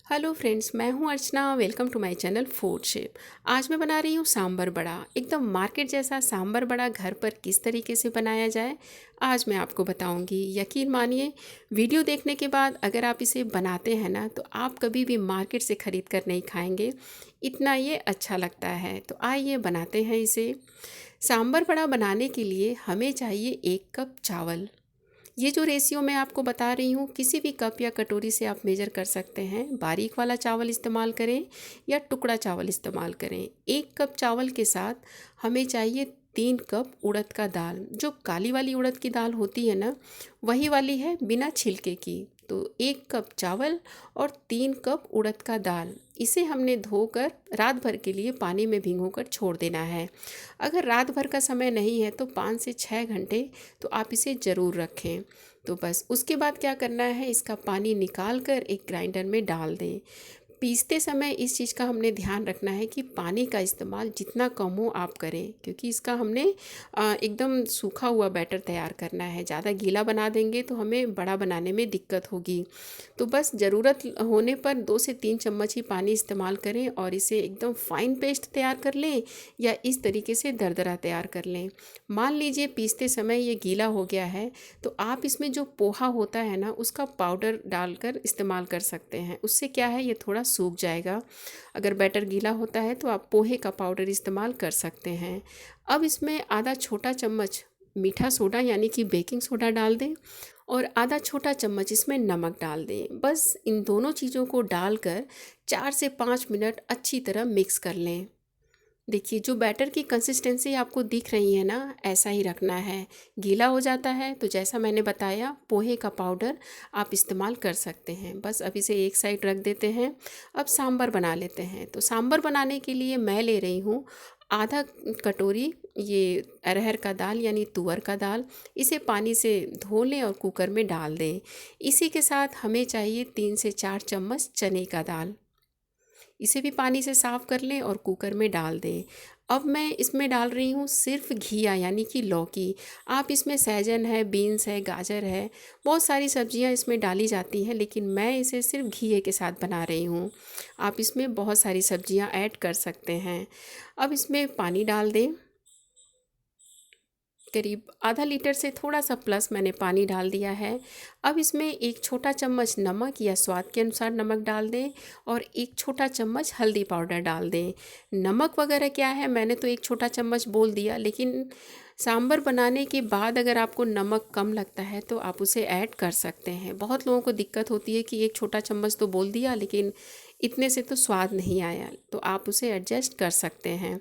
Hello friends, मैं हूं Archana. Welcome to my channel food shape. आज मैं बना रही हूं सांभर बड़ा। एकदम मार्केट जैसा सांभर बड़ा घर पर किस तरीके से बनाया जाए आज मैं आपको बताऊंगी। यकीन मानिए, वीडियो देखने के बाद अगर आप इसे बनाते हैं ना तो आप कभी भी मार्केट से ख़रीद कर नहीं खाएंगे, इतना ये अच्छा लगता है। तो आइए बनाते हैं इसे। सांभर बड़ा बनाने के लिए हमें चाहिए 1 कप चावल। ये जो रेशियो मैं आपको बता रही हूँ, किसी भी कप या कटोरी से आप मेजर कर सकते हैं। बारीक वाला चावल इस्तेमाल करें या टुकड़ा चावल इस्तेमाल करें। 1 कप चावल के साथ हमें चाहिए 3 कप उड़द का दाल। जो काली वाली उड़द की दाल होती है ना, वही वाली है, बिना छिलके की। तो 1 कप चावल और 3 कप उड़द का दाल, इसे हमने धोकर रात भर के लिए पानी में भिगोकर छोड़ देना है। अगर रात भर का समय नहीं है तो 5 से 6 घंटे तो आप इसे ज़रूर रखें। तो बस उसके बाद क्या करना है, इसका पानी निकाल कर एक ग्राइंडर में डाल दें। पीसते समय इस चीज़ का हमने ध्यान रखना है कि पानी का इस्तेमाल जितना कम हो आप करें, क्योंकि इसका हमने एकदम सूखा हुआ बैटर तैयार करना है। ज़्यादा गीला बना देंगे तो हमें बड़ा बनाने में दिक्कत होगी। तो बस ज़रूरत होने पर 2 से 3 चम्मच ही पानी इस्तेमाल करें और इसे एकदम फाइन पेस्ट तैयार कर लें या इस तरीके से दरदरा तैयार कर लें। मान लीजिए पीसते समय ये गीला हो गया है तो आप इसमें जो पोहा होता है ना, उसका पाउडर डालकर इस्तेमाल कर सकते हैं। उससे क्या है, ये थोड़ा सूख जाएगा। अगर बैटर गीला होता है तो आप पोहे का पाउडर इस्तेमाल कर सकते हैं। अब इसमें आधा छोटा चम्मच मीठा सोडा यानी कि बेकिंग सोडा डाल दें और आधा छोटा चम्मच इसमें नमक डाल दें। बस इन दोनों चीज़ों को डालकर 4 से 5 मिनट अच्छी तरह मिक्स कर लें। देखिए, जो बैटर की कंसिस्टेंसी आपको दिख रही है ना, ऐसा ही रखना है। गीला हो जाता है तो जैसा मैंने बताया, पोहे का पाउडर आप इस्तेमाल कर सकते हैं। बस अब इसे एक साइड रख देते हैं। अब सांभर बना लेते हैं। तो सांभर बनाने के लिए मैं ले रही हूँ आधा कटोरी ये अरहर का दाल यानी तुअर का दाल। इसे पानी से धो लें और कुकर में डाल दें। इसी के साथ हमें चाहिए 3 से 4 चम्मच चने का दाल। इसे भी पानी से साफ़ कर लें और कुकर में डाल दें। अब मैं इसमें डाल रही हूँ सिर्फ घिया यानी कि लौकी। आप इसमें सहजन है, बीन्स है, गाजर है, बहुत सारी सब्जियाँ इसमें डाली जाती हैं, लेकिन मैं इसे सिर्फ घिये के साथ बना रही हूँ। आप इसमें बहुत सारी सब्जियाँ ऐड कर सकते हैं। अब इसमें पानी डाल दें। करीब आधा लीटर से थोड़ा सा प्लस मैंने पानी डाल दिया है। अब इसमें 1 छोटा चम्मच नमक या स्वाद के अनुसार नमक डाल दें और 1 छोटा चम्मच हल्दी पाउडर डाल दें। नमक वगैरह क्या है, मैंने तो 1 छोटा चम्मच बोल दिया, लेकिन सांभर बनाने के बाद अगर आपको नमक कम लगता है तो आप उसे ऐड कर सकते हैं। बहुत लोगों को दिक्कत होती है कि 1 छोटा चम्मच तो बोल दिया लेकिन इतने से तो स्वाद नहीं आया, तो आप उसे एडजस्ट कर सकते हैं।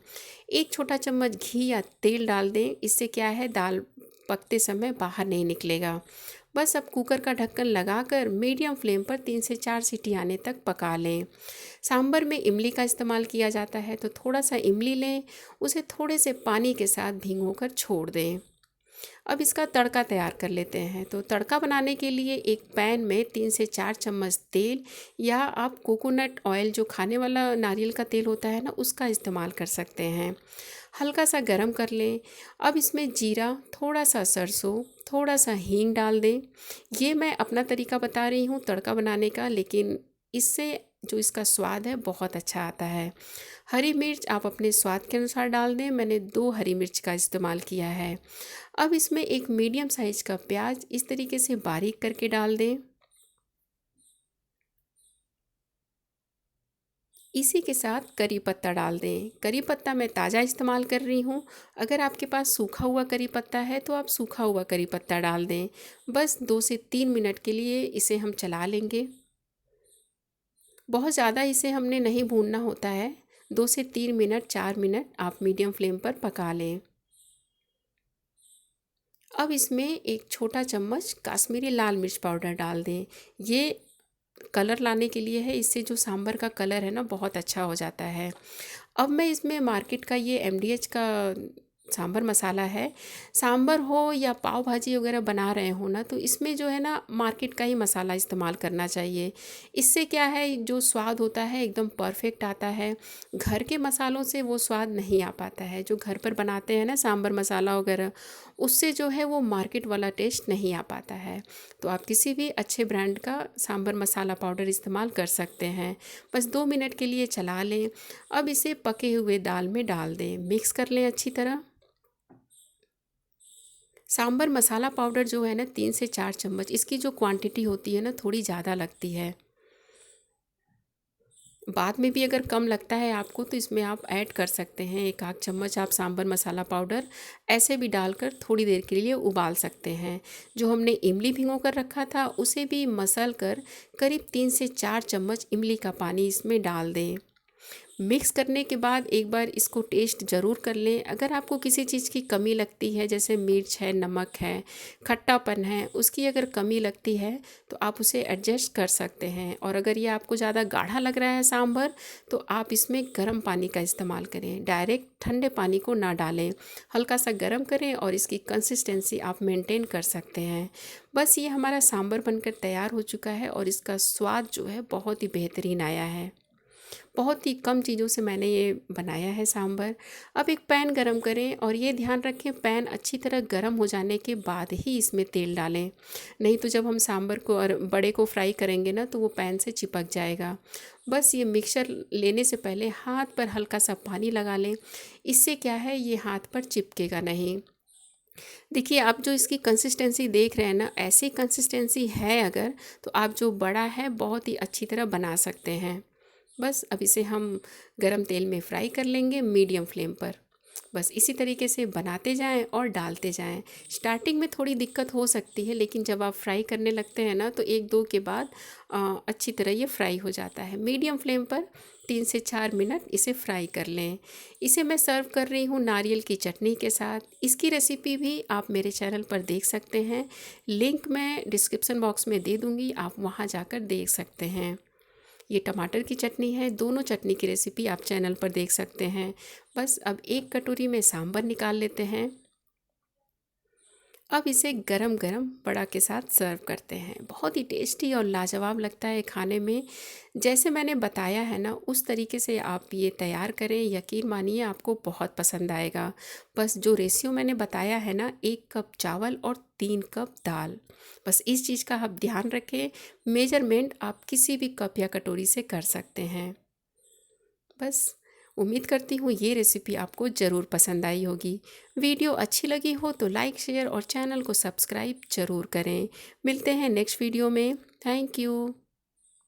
1 छोटा चम्मच घी या तेल डाल दें। इससे क्या है, दाल पकते समय बाहर नहीं निकलेगा। बस अब कुकर का ढक्कन लगाकर मीडियम फ्लेम पर 3 से 4 सीटी आने तक पका लें। सांभर में इमली का इस्तेमाल किया जाता है, तो थोड़ा सा इमली लें, उसे थोड़े से पानी के साथ भिगोकर छोड़ दें। अब इसका तड़का तैयार कर लेते हैं। तो तड़का बनाने के लिए एक पैन में 3 से 4 चम्मच तेल या आप कोकोनट ऑयल, जो खाने वाला नारियल का तेल होता है ना, उसका इस्तेमाल कर सकते हैं। हल्का सा गरम कर लें। अब इसमें जीरा, थोड़ा सा सरसों, थोड़ा सा हींग डाल दें। ये मैं अपना तरीका बता रही हूँ तड़का बनाने का, लेकिन इससे जो इसका स्वाद है बहुत अच्छा आता है। हरी मिर्च आप अपने स्वाद के अनुसार डाल दें। मैंने 2 हरी मिर्च का इस्तेमाल किया है। अब इसमें एक मीडियम साइज़ का प्याज इस तरीके से बारीक करके डाल दें। इसी के साथ करी पत्ता डाल दें। करी पत्ता मैं ताज़ा इस्तेमाल कर रही हूँ। अगर आपके पास सूखा हुआ करी पत्ता है तो आप सूखा हुआ करी पत्ता डाल दें। बस 2 से 3 मिनट के लिए इसे हम चला लेंगे। बहुत ज़्यादा इसे हमने नहीं भूनना होता है। 2 से 3 मिनट, 4 मिनट आप मीडियम फ्लेम पर पका लें। अब इसमें 1 छोटा चम्मच काश्मीरी लाल मिर्च पाउडर डाल दें। ये कलर लाने के लिए है, इससे जो सांभर का कलर है ना बहुत अच्छा हो जाता है। अब मैं इसमें मार्केट का ये एमडीएच का सांभर मसाला है। सांभर हो या पाव भाजी वगैरह बना रहे हो ना, तो इसमें जो है ना मार्केट का ही मसाला इस्तेमाल करना चाहिए। इससे क्या है, जो स्वाद होता है एकदम परफेक्ट आता है। घर के मसालों से वो स्वाद नहीं आ पाता है। जो घर पर बनाते हैं ना सांभर मसाला वगैरह, उससे जो है वो मार्केट वाला टेस्ट नहीं आ पाता है। तो आप किसी भी अच्छे ब्रांड का सांभर मसाला पाउडर इस्तेमाल कर सकते हैं। बस 2 मिनट के लिए चला लें। अब इसे पके हुए दाल में डाल दें, मिक्स कर लें अच्छी तरह। सांभर मसाला पाउडर जो है ना 3 से 4 चम्मच, इसकी जो क्वांटिटी होती है ना थोड़ी ज़्यादा लगती है। बाद में भी अगर कम लगता है आपको तो इसमें आप ऐड कर सकते हैं, 1 आध चम्मच आप सांभर मसाला पाउडर ऐसे भी डालकर थोड़ी देर के लिए उबाल सकते हैं। जो हमने इमली भिगो कर रखा था उसे भी मसल कर करीब 3 से 4 चम्मच इमली का पानी इसमें डाल दें। मिक्स करने के बाद एक बार इसको टेस्ट ज़रूर कर लें। अगर आपको किसी चीज़ की कमी लगती है, जैसे मिर्च है, नमक है, खट्टापन है, उसकी अगर कमी लगती है तो आप उसे एडजस्ट कर सकते हैं। और अगर ये आपको ज़्यादा गाढ़ा लग रहा है सांभर, तो आप इसमें गर्म पानी का इस्तेमाल करें, डायरेक्ट ठंडे पानी को ना डालें। हल्का सा गर्म करें और इसकी कंसिस्टेंसी आप मेंटेन कर सकते हैं। बस ये हमारा सांभर बनकर तैयार हो चुका है और इसका स्वाद जो है बहुत ही बेहतरीन आया है। बहुत ही कम चीज़ों से मैंने ये बनाया है सांभर। अब एक पैन गरम करें और ये ध्यान रखें पैन अच्छी तरह गरम हो जाने के बाद ही इसमें तेल डालें। नहीं तो जब हम सांभर को और बड़े को फ्राई करेंगे ना तो वो पैन से चिपक जाएगा। बस ये मिक्सचर लेने से पहले हाथ पर हल्का सा पानी लगा लें। इससे क्या है, ये हाथ पर चिपकेगा नहीं। देखिए, आप जो इसकी कंसिस्टेंसी देख रहे हैं ना, ऐसी कंसिस्टेंसी है अगर, तो आप जो बड़ा है बहुत ही अच्छी तरह बना सकते हैं। बस अब इसे हम गरम तेल में फ्राई कर लेंगे मीडियम फ्लेम पर। बस इसी तरीके से बनाते जाएं और डालते जाएं। स्टार्टिंग में थोड़ी दिक्कत हो सकती है, लेकिन जब आप फ्राई करने लगते हैं ना तो 1-2 के बाद अच्छी तरह ये फ्राई हो जाता है। मीडियम फ्लेम पर 3 से 4 मिनट इसे फ्राई कर लें। इसे मैं सर्व कर रही हूँ नारियल की चटनी के साथ। इसकी रेसिपी भी आप मेरे चैनल पर देख सकते हैं। लिंक मैं डिस्क्रिप्शन बॉक्स में दे दूँगी, आप वहाँ जाकर देख सकते हैं। ये टमाटर की चटनी है, दोनों चटनी की रेसिपी आप चैनल पर देख सकते हैं। बस अब एक कटोरी में सांभर निकाल लेते हैं। अब इसे गरम गरम बड़ा के साथ सर्व करते हैं। बहुत ही टेस्टी और लाजवाब लगता है खाने में। जैसे मैंने बताया है ना, उस तरीके से आप ये तैयार करें, यकीन मानिए आपको बहुत पसंद आएगा। बस जो रेशियो मैंने बताया है ना, 1 कप चावल और 3 कप दाल, बस इस चीज़ का आप ध्यान रखें। मेजरमेंट आप किसी भी कप या कटोरी से कर सकते हैं। बस उम्मीद करती हूँ ये रेसिपी आपको ज़रूर पसंद आई होगी। वीडियो अच्छी लगी हो तो लाइक, शेयर और चैनल को सब्सक्राइब ज़रूर करें। मिलते हैं नेक्स्ट वीडियो में। Thank you.